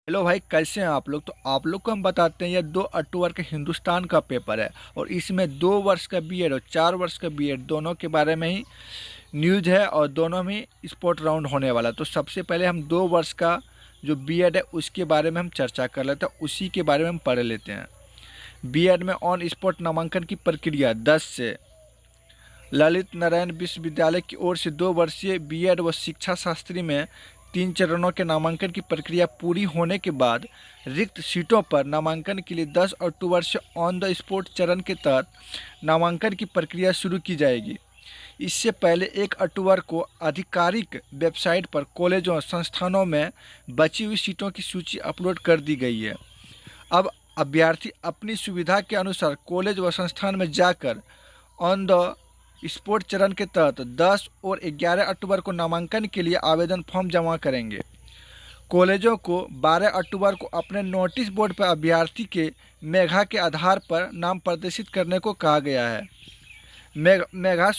Hello भाई, कैसे हैं आप लोग। तो आप लोग को हम बताते हैं, ये 2 अक्टूबर के हिंदुस्तान का पेपर है और इसमें 2 वर्ष का बीएड और 4 वर्ष का बीएड दोनों के बारे में ही न्यूज़ है और दोनों में स्पोर्ट राउंड होने वाला है। तो सबसे पहले हम 2 वर्ष का जो बीएड है उसके बारे में हम चर्चा कर लेते हैं, उसी के बारे में हम पढ़ लेते हैं। बीएड में ऑन स्पॉट नामांकन की प्रक्रिया 10 से ललित नारायण विश्वविद्यालय की ओर से 2 वर्षीय बीएड व शिक्षा शास्त्री में 3 चरणों के नामांकन की प्रक्रिया पूरी होने के बाद रिक्त सीटों पर नामांकन के लिए 10 अक्टूबर से ऑन द स्पॉट चरण के तहत नामांकन की प्रक्रिया शुरू की जाएगी। इससे पहले 1 अक्टूबर को आधिकारिक वेबसाइट पर कॉलेजों और संस्थानों में बची हुई सीटों की सूची अपलोड कर दी गई है। अब अभ्यर्थी अपनी सुविधा के अनुसार कॉलेज व संस्थान में जाकर ऑन द स्पोर्ट चरण के तहत 10 और 11 अक्टूबर को नामांकन के लिए आवेदन फॉर्म जमा करेंगे। कॉलेजों को 12 अक्टूबर को अपने नोटिस बोर्ड पर अभ्यर्थी के मेधा के आधार पर नाम प्रदर्शित करने को कहा गया है। मेधा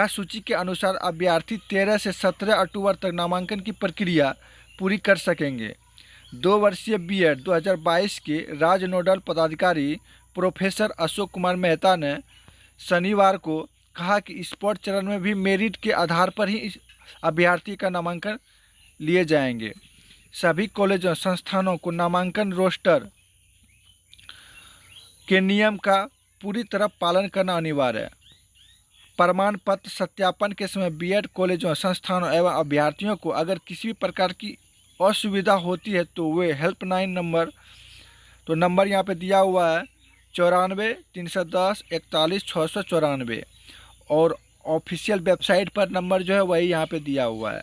सूची के अनुसार अभ्यर्थी 13 से 17 अक्टूबर तक नामांकन की प्रक्रिया पूरी कर सकेंगे। 2 वर्षीय बीएड 2022 के राज्य नोडल पदाधिकारी प्रोफेसर अशोक कुमार मेहता ने शनिवार को कहा कि स्पॉट चरण में भी मेरिट के आधार पर ही इस अभ्यर्थी का नामांकन लिए जाएंगे। सभी कॉलेजों संस्थानों को नामांकन रोस्टर के नियम का पूरी तरह पालन करना अनिवार्य है। प्रमाण पत्र सत्यापन के समय बीएड कॉलेजों संस्थानों एवं अभ्यर्थियों को अगर किसी भी प्रकार की असुविधा होती है तो वे हेल्पलाइन नंबर यहाँ पे दिया हुआ है 94 310 41 694 और ऑफिशियल वेबसाइट पर नंबर जो है वही यहाँ पे दिया हुआ है।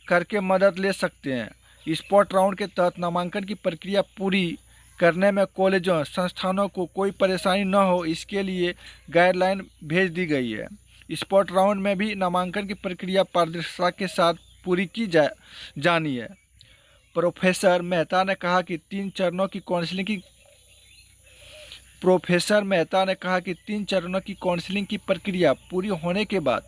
करके मदद ले सकते हैं। स्पॉट राउंड के तहत नामांकन की प्रक्रिया पूरी करने में कॉलेजों संस्थानों को कोई परेशानी न हो, इसके लिए गाइडलाइन भेज दी गई है। स्पॉट राउंड में भी नामांकन की प्रक्रिया पारदर्शिता के साथ पूरी की जानी है। प्रोफेसर मेहता ने कहा कि 3 चरणों की काउंसलिंग की प्रक्रिया पूरी होने के बाद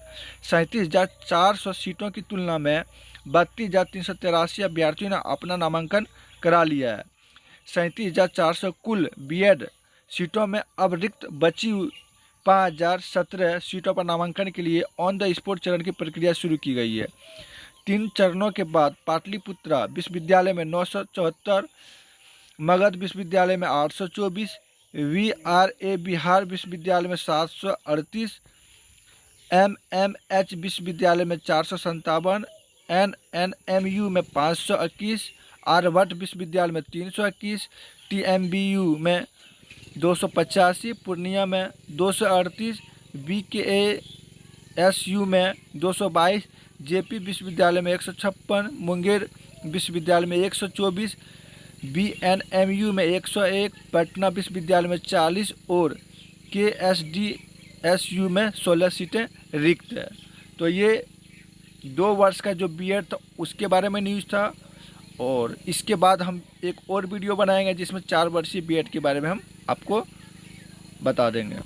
37,400 सीटों की तुलना में 32,383 अभ्यर्थियों ने अपना नामांकन करा लिया है। 37,400 कुल बीएड सीटों में अब रिक्त बची 5,017 सीटों पर नामांकन के लिए ऑन द स्पॉट चरण की प्रक्रिया शुरू की गई है। 3 चरणों के बाद पाटलिपुत्रा विश्वविद्यालय में 974, मगध विश्वविद्यालय में 824, वीआरए बिहार विश्वविद्यालय में 738, एमएमएच विश्वविद्यालय में 457, एनएनएमयू में 521, आर्यभट्ट विश्वविद्यालय में 321, टीएमबीयू में 285, पूर्णिया में 238, बीकेएसयू में 222, जेपी विश्वविद्यालय में 156, मुंगेर विश्वविद्यालय में 124, बीएनएमयू में 101, पटना विश्वविद्यालय में 40 और केएसडीएसयू में 16 सीटें रिक्त है। तो ये 2 वर्ष का जो बीएड था उसके बारे में न्यूज़ था और इसके बाद हम एक और वीडियो बनाएंगे जिसमें 4 वर्षीय बीएड के बारे में हम आपको बता देंगे।